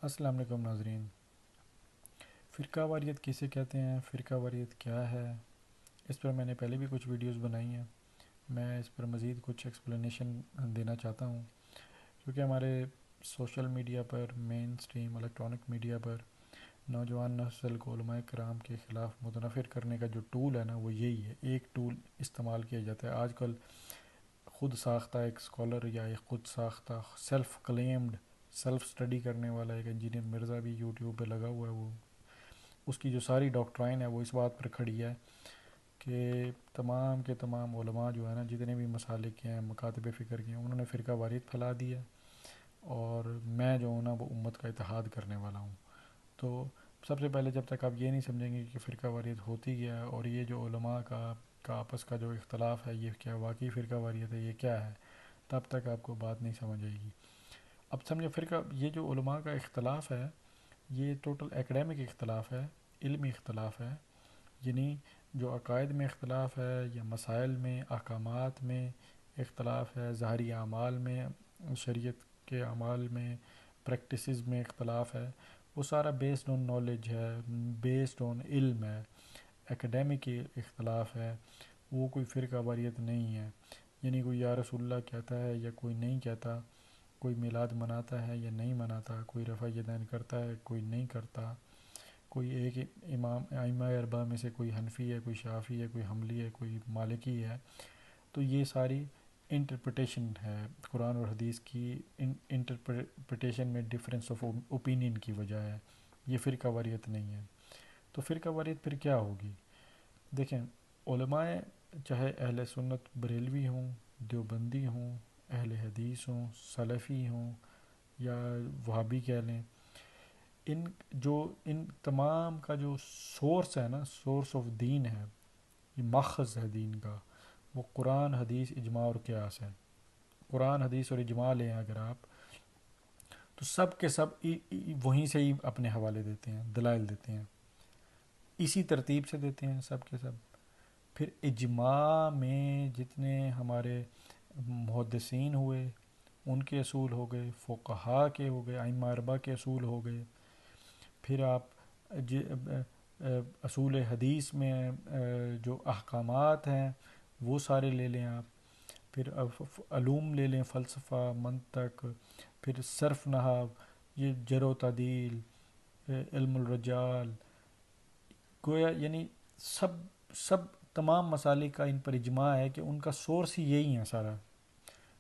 السلام علیکم ناظرین۔ فرقہ واریت کسے کہتے ہیں، فرقہ واریت کیا ہے، اس پر میں نے پہلے بھی کچھ ویڈیوز بنائی ہیں۔ میں اس پر مزید کچھ ایکسپلینیشن دینا چاہتا ہوں، کیونکہ ہمارے سوشل میڈیا پر، مین سٹریم الیکٹرانک میڈیا پر نوجوان نسل کو علماء کرام کے خلاف متنفر کرنے کا جو ٹول ہے نا، وہ یہی ہے، ایک ٹول استعمال کیا جاتا ہے آج کل۔ خود ساختہ ایک اسکالر یا ایک خود ساختہ سیلف کلیمڈ سیلف اسٹڈی کرنے والا ایک انجینئر مرزا بھی یوٹیوب پہ لگا ہوا ہے، وہ اس کی جو ساری ڈاکٹرائن ہے وہ اس بات پر کھڑی ہے کہ تمام کے تمام علماء جو ہے نا، جتنے بھی مسالک کے ہیں، مکاتب فکر کے ہیں، انہوں نے فرقہ واریت پھیلا دی ہے، اور میں جو ہوں نا وہ امت کا اتحاد کرنے والا ہوں۔ تو سب سے پہلے جب تک آپ یہ نہیں سمجھیں گے کہ فرقہ واریت ہوتی کیا ہے، اور یہ جو علماء کا آپس کا جو اختلاف ہے یہ کیا واقعی فرقہ واریت ہے، یہ کیا ہے، تب تک آپ کو بات نہیں سمجھ آئے گی۔ اب سمجھے فرقہ، یہ جو علماء کا اختلاف ہے یہ ٹوٹل ایکڈیمک اختلاف ہے، علمی اختلاف ہے، یعنی جو عقائد میں اختلاف ہے یا مسائل میں، احکامات میں اختلاف ہے، ظاہری اعمال میں، شریعت کے اعمال میں، پریکٹسز میں اختلاف ہے، وہ سارا بیسڈ آن نالج ہے، بیسڈ آن علم ہے، ایکڈیمک اختلاف ہے، وہ کوئی فرقہ واریت نہیں ہے۔ یعنی کوئی یا رسول اللہ کہتا ہے یا کوئی نہیں کہتا، کوئی میلاد مناتا ہے یا نہیں مناتا، کوئی رفع یدین کرتا ہے کوئی نہیں کرتا، کوئی ایک امام ائمہ اربعہ میں سے کوئی حنفی ہے، کوئی شافعی ہے، کوئی حنبلی ہے، کوئی مالکی ہے، تو یہ ساری انٹرپریٹیشن ہے قرآن اور حدیث کی۔ انٹرپریٹیشن میں ڈفرینس آف اوپینین کی وجہ ہے، یہ فرقہ واریت نہیں ہے۔ تو فرقہ واریت پھر کیا ہوگی؟ دیکھیں، علماء چاہے اہل سنت بریلوی ہوں، دیوبندی ہوں، اہل حدیث ہوں، سلفی ہوں، یا وہابی کہہ لیں، ان تمام کا جو سورس ہے نا، سورس آف دین ہے، یہ ماخذ ہے دین کا، وہ قرآن حدیث اجماع اور قیاس ہے۔ قرآن حدیث اور اجماع لیں اگر آپ، تو سب کے سب وہیں سے ہی اپنے حوالے دیتے ہیں، دلائل دیتے ہیں، اسی ترتیب سے دیتے ہیں سب کے سب۔ پھر اجماع میں جتنے ہمارے محدثین ہوئے ان کے اصول ہو گئے، فقہا کے ہو گئے، ائمہ اربعہ کے اصول ہو گئے، پھر آپ اصول حدیث میں جو احکامات ہیں وہ سارے لے لیں آپ، پھر علوم لے لیں، فلسفہ، منطق، پھر صرف نحو، یہ جر و تعدیل، علم الرجال، گویا یعنی سب سب تمام مسالک کا ان پر اجماع ہے کہ ان کا سورس ہی یہی ہے سارا۔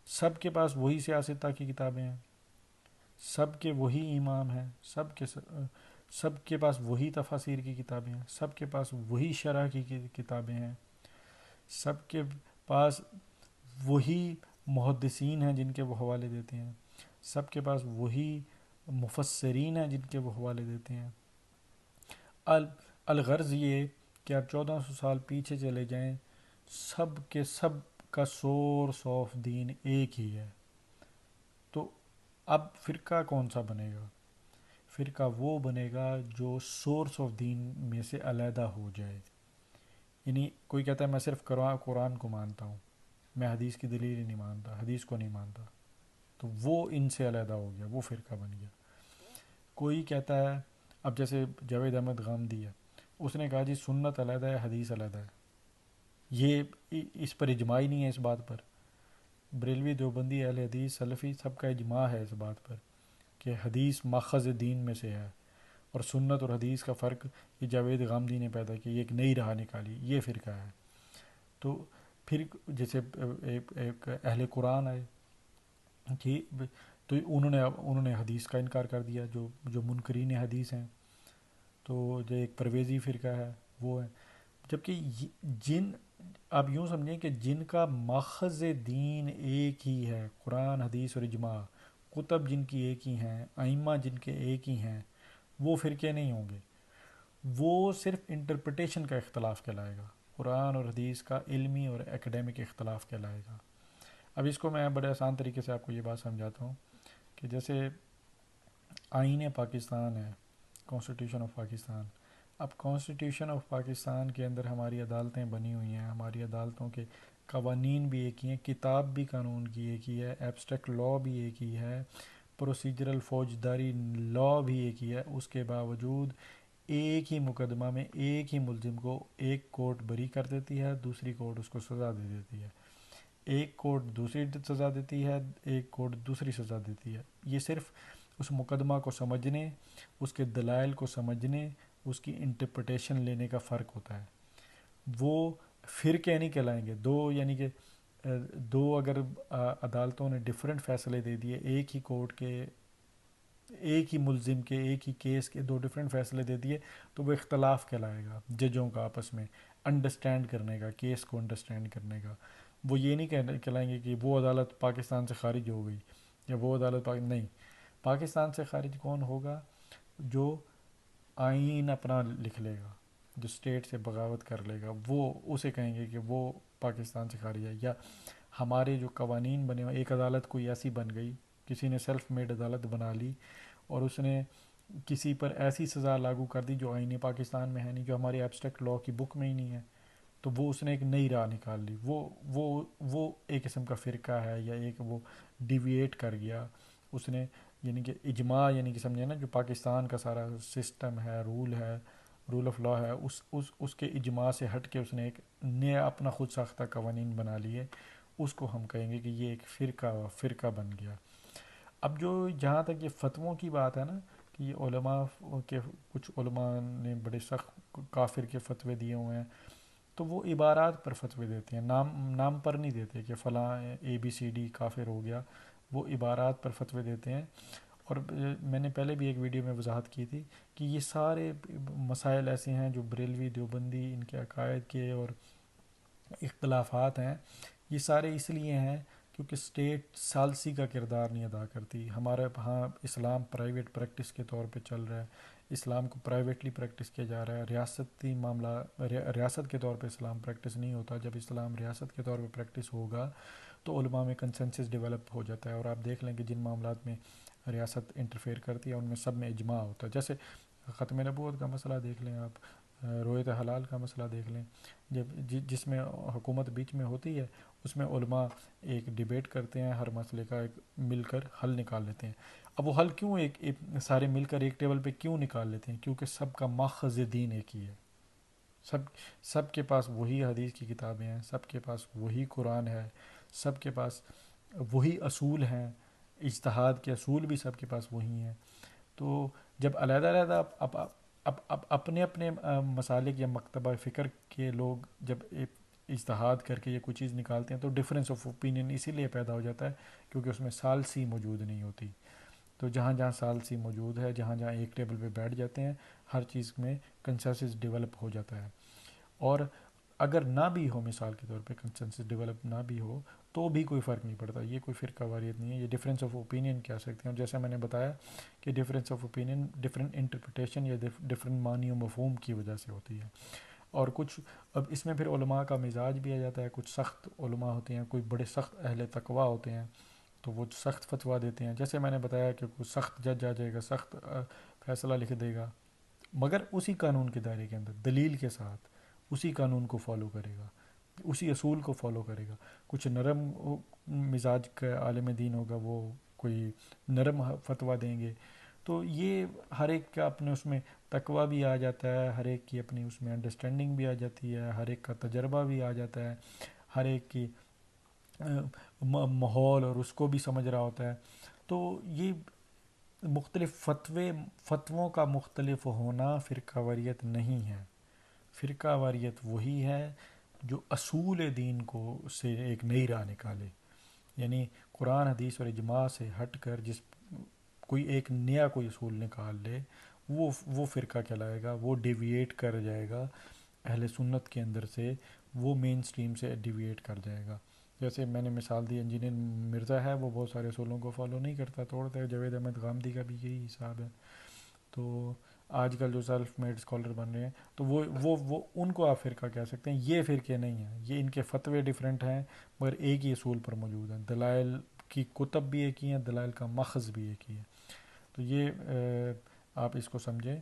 سب کے پاس وہی سیاستہ کی کتابیں ہیں، سب کے وہی امام ہیں، سب کے پاس وہی تفاسیر کی کتابیں ہیں، سب کے پاس وہی شرح کی کتابیں ہیں، سب کے پاس وہی محدثین ہیں جن کے وہ حوالے دیتے ہیں، سب کے پاس وہی مفسرین ہیں جن کے وہ حوالے دیتے ہیں۔ الغرض یہ کہ آپ 1400 سال پیچھے چلے جائیں، سب کے سب کا سورس آف دین ایک ہی ہے۔ تو اب فرقہ کون سا بنے گا؟ فرقہ وہ بنے گا جو سورس آف دین میں سے علیحدہ ہو جائے۔ یعنی کوئی کہتا ہے میں صرف قرآن کو مانتا ہوں، میں حدیث کی دلیل ہی نہیں مانتا، حدیث کو نہیں مانتا، تو وہ ان سے علیحدہ ہو گیا، وہ فرقہ بن گیا۔ کوئی کہتا ہے، اب جیسے جاوید احمد غامدی ہے، اس نے کہا جی سنت علیحدہ ہے، حدیث علیحدہ ہے، یہ اس پر اجماع ہی نہیں ہے اس بات پر۔ بریلوی، دیوبندی، اہل حدیث، سلفی، سب کا اجماع ہے اس بات پر کہ حدیث ماخذ دین میں سے ہے، اور سنت اور حدیث کا فرق یہ جاوید غامدی نے پیدا کیا، یہ ایک نئی راہ نکالی، یہ فرقہ ہے۔ تو پھر جیسے ایک اہل قرآن آئے، کہ تو انہوں نے حدیث کا انکار کر دیا، جو منکرین حدیث ہیں، تو جو ایک پرویزی فرقہ ہے وہ ہے۔ جبکہ جن آپ یوں سمجھیں کہ جن کا ماخذ دین ایک ہی ہے، قرآن حدیث اور اجماع، کتب جن کی ایک ہی ہیں، ائمہ جن کے ایک ہی ہیں، وہ فرقے نہیں ہوں گے، وہ صرف انٹرپریٹیشن کا اختلاف کہلائے گا، قرآن اور حدیث کا علمی اور ایکڈیمک اختلاف کہلائے گا۔ اب اس کو میں بڑے آسان طریقے سے آپ کو یہ بات سمجھاتا ہوں کہ جیسے آئین پاکستان ہے، کانسٹیٹیوشن آف پاکستان۔ اب کانسٹیٹیوشن آف پاکستان کے اندر ہماری عدالتیں بنی ہوئی ہیں، ہماری عدالتوں کے قوانین بھی ایک ہی ہیں، کتاب بھی قانون کی ایک ہی ہے، ایبسٹریکٹ لاء بھی ایک ہی ہے، پروسیجرل فوجداری لا بھی ایک ہی ہے، اس کے باوجود ایک ہی مقدمہ میں ایک ہی ملزم کو ایک کورٹ بری کر دیتی ہے، دوسری کورٹ اس کو سزا دے دیتی ہے، ایک کورٹ دوسری سزا دیتی ہے، ایک کورٹ دوسری سزا دیتی ہے۔ یہ صرف اس مقدمہ کو سمجھنے، اس کے دلائل کو سمجھنے، اس کی انٹرپریٹیشن لینے کا فرق ہوتا ہے۔ وہ فرقے نہیں کہلائیں گے دو، یعنی کہ دو اگر عدالتوں نے ڈیفرنٹ فیصلے دے دیے، ایک ہی کورٹ کے ایک ہی ملزم کے ایک ہی کیس کے دو ڈیفرنٹ فیصلے دے دیے تو وہ اختلاف کہلائے گا ججوں کا آپس میں انڈرسٹینڈ کرنے کا، کیس کو انڈرسٹینڈ کرنے کا۔ وہ یہ نہیں کہلائیں گے کہ وہ عدالت پاکستان سے خارج ہو گئی یا وہ عدالت نہیں، پاکستان سے خارج کون ہوگا؟ جو آئین اپنا لکھ لے گا، جو اسٹیٹ سے بغاوت کر لے گا، وہ اسے کہیں گے کہ وہ پاکستان سے خارج ہے۔ یا ہمارے جو قوانین بنے ہوئے، ایک عدالت کوئی ایسی بن گئی، کسی نے سیلف میڈ عدالت بنا لی اور اس نے کسی پر ایسی سزا لاگو کر دی جو آئین پاکستان میں ہے نہیں، جو ہماری ایبسٹریکٹ لا کی بک میں ہی نہیں ہے، تو وہ اس نے ایک نئی راہ نکال لی، وہ ایک قسم کا فرقہ ہے، یا ایک وہ ڈیویٹ کر گیا اس نے، یعنی کہ اجماع، یعنی کہ سمجھے نا جو پاکستان کا سارا سسٹم ہے، رول آف لا ہے، اس کے اجماع سے ہٹ کے اس نے ایک نیا اپنا خود ساختہ قوانین بنا لیے، اس کو ہم کہیں گے کہ یہ ایک فرقہ بن گیا۔ اب جو جہاں تک یہ فتووں کی بات ہے نا، کہ یہ علماء کے کچھ علماء نے بڑے سخت کافر کے فتوے دیے ہوئے ہیں، تو وہ عبارات پر فتوے دیتے ہیں، نام پر نہیں دیتے کہ فلاں ABCD کافر ہو گیا، وہ عبارات پر فتوے دیتے ہیں۔ اور میں نے پہلے بھی ایک ویڈیو میں وضاحت کی تھی کہ یہ سارے مسائل ایسے ہیں جو بریلوی دیوبندی ان کے عقائد کے اور اختلافات ہیں، یہ سارے اس لیے ہیں کیونکہ اسٹیٹ ثالثی کا کردار نہیں ادا کرتی۔ ہمارے ہاں اسلام پرائیویٹ پریکٹس کے طور پہ چل رہا ہے، اسلام کو پرائیویٹلی پریکٹس کیا جا رہا ہے، ریاستی معاملہ ریاست کے طور پہ اسلام پریکٹس نہیں ہوتا۔ جب اسلام ریاست کے طور پہ پریکٹس ہوگا تو علماء میں کنسنسس ڈیولپ ہو جاتا ہے، اور آپ دیکھ لیں کہ جن معاملات میں ریاست انٹرفیئر کرتی ہے ان میں سب میں اجماع ہوتا ہے۔ جیسے ختم نبوت کا مسئلہ دیکھ لیں آپ، رویت حلال کا مسئلہ دیکھ لیں، جس میں حکومت بیچ میں ہوتی ہے، اس میں علماء ایک ڈیبیٹ کرتے ہیں، ہر مسئلے کا ایک مل کر حل نکال لیتے ہیں۔ اب وہ حل کیوں ایک سارے مل کر ایک ٹیبل پہ کیوں نکال لیتے ہیں؟ کیونکہ سب کا ماخذ دین ایک ہی ہے، سب کے پاس وہی حدیث کی کتابیں ہیں، سب کے پاس وہی قرآن ہے، سب کے پاس وہی اصول ہیں، اجتہاد کے اصول بھی سب کے پاس وہی ہیں۔ تو جب علیحدہ علیحدہ اپنے اپنے مسالک یا مکتبہ فکر کے لوگ جب اجتہاد کر کے یہ کوئی چیز نکالتے ہیں تو ڈفرینس آف اوپینین اسی لیے پیدا ہو جاتا ہے کیونکہ اس میں ثالثی موجود نہیں ہوتی۔ تو جہاں جہاں ثالثی موجود ہے، جہاں جہاں ایک ٹیبل پہ بیٹھ جاتے ہیں، ہر چیز میں کنسنسس ڈیولپ ہو جاتا ہے۔ اور اگر نہ بھی ہو، مثال کے طور پہ کنسنسس ڈیولپ نہ بھی ہو تو بھی کوئی فرق نہیں پڑتا، یہ کوئی فرقہ واریت نہیں ہے، یہ ڈفرینس آف اوپینین کہہ سکتے ہیں۔ اور جیسا میں نے بتایا کہ difference of opinion different interpretation یا ڈفرینٹ معنی و مفہوم کی وجہ سے ہوتی ہے۔ اور کچھ اب اس میں پھر علماء کا مزاج بھی آ جاتا ہے، کچھ سخت علماء ہوتے ہیں، کوئی بڑے سخت اہل تقویٰ ہوتے ہیں تو وہ سخت فتویٰ دیتے ہیں، جیسے میں نے بتایا کہ کوئی سخت جج آ جائے گا، سخت فیصلہ لکھ دے گا، مگر اسی قانون کے دائرے کے اندر دلیل کے ساتھ اسی قانون کو فالو کرے گا، اسی اصول کو فالو کرے گا۔ کچھ نرم مزاج کا عالم دین ہوگا، وہ کوئی نرم فتویٰ دیں گے۔ تو یہ ہر ایک کا اپنے اس میں تقویٰ بھی آ جاتا ہے، ہر ایک کی اپنی اس میں انڈرسٹینڈنگ بھی آ جاتی ہے، ہر ایک کا تجربہ بھی آ جاتا ہے، ہر ایک کی ماحول اور اس کو بھی سمجھ رہا ہوتا ہے۔ تو یہ مختلف فتووں کا مختلف ہونا فرقہ واریت نہیں ہے۔ فرقہ واریت وہی ہے جو اصول دین کو سے ایک نئی راہ نکالے، یعنی قرآن حدیث اور اجماع سے ہٹ کر جس کوئی ایک نیا کوئی اصول نکال لے، وہ فرقہ کہلائے گا، وہ ڈیویٹ کر جائے گا اہل سنت کے اندر سے، وہ مین سٹریم سے ڈیویٹ کر جائے گا۔ جیسے میں نے مثال دی، انجینئر مرزا ہے، وہ بہت سارے اصولوں کو فالو نہیں کرتا، توڑتا ہے۔ جاوید احمد غامدی کا بھی یہی حساب ہے۔ تو آج کل جو سیلف میڈ اسکالر بن رہے ہیں تو وہ ان کو آپ فرقہ کہہ سکتے ہیں۔ یہ فرقے نہیں ہیں، یہ ان کے فتوے ڈیفرنٹ ہیں مگر ایک ہی اصول پر موجود ہیں، دلائل کی کتب بھی ایک ہی ہیں، دلائل کا ماخذ بھی ایک ہی ہے۔ تو یہ آپ اس کو سمجھیں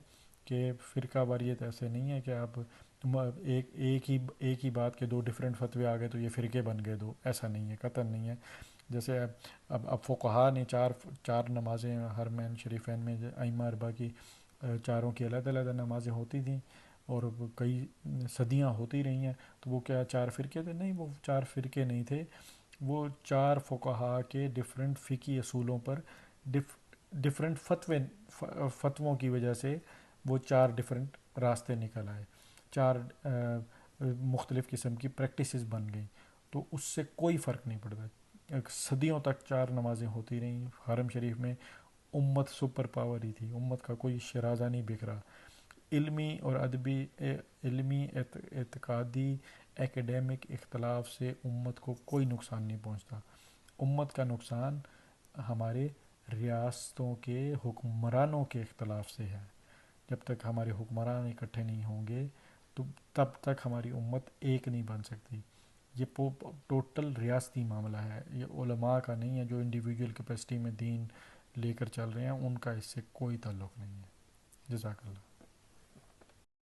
کہ فرقہ واریت ایسے نہیں ہے کہ آپ ایک ہی بات کے دو ڈیفرنٹ فتوے آ گئے تو یہ فرقے بن گئے دو، ایسا نہیں ہے، قطعاً نہیں ہے۔ جیسے اب فقہا نے چار نمازیں حرمین شریفین میں ائمہ اربعہ کی چاروں کی علیحدہ علیحدہ نمازیں ہوتی تھیں اور کئی صدیاں ہوتی رہی ہیں، تو وہ کیا چار فرقے تھے؟ نہیں، وہ چار فرقے نہیں تھے، وہ چار فقہا کے ڈفرینٹ فقہی اصولوں پر ڈفرینٹ فتووں کی وجہ سے وہ چار ڈفرینٹ راستے نکل آئے، چار مختلف قسم کی پریکٹسز بن گئیں، تو اس سے کوئی فرق نہیں پڑتا۔ صدیوں تک چار نمازیں ہوتی رہیں حرم شریف میں، امت سپر پاور ہی تھی، امت کا کوئی شرازہ نہیں بکھرا، علمی اور ادبی علمی اعتقادی ایکیڈیمک اختلاف سے امت کو کوئی نقصان نہیں پہنچتا۔ امت کا نقصان ہمارے ریاستوں کے حکمرانوں کے اختلاف سے ہے۔ جب تک ہمارے حکمران اکٹھے نہیں ہوں گے تو تب تک ہماری امت ایک نہیں بن سکتی۔ یہ ٹوٹل ریاستی معاملہ ہے، یہ علماء کا نہیں ہے جو انڈیویجول کیپیسٹی میں دین لے کر چل رہے ہیں، ان کا اس سے کوئی تعلق نہیں ہے۔ جزاک اللہ۔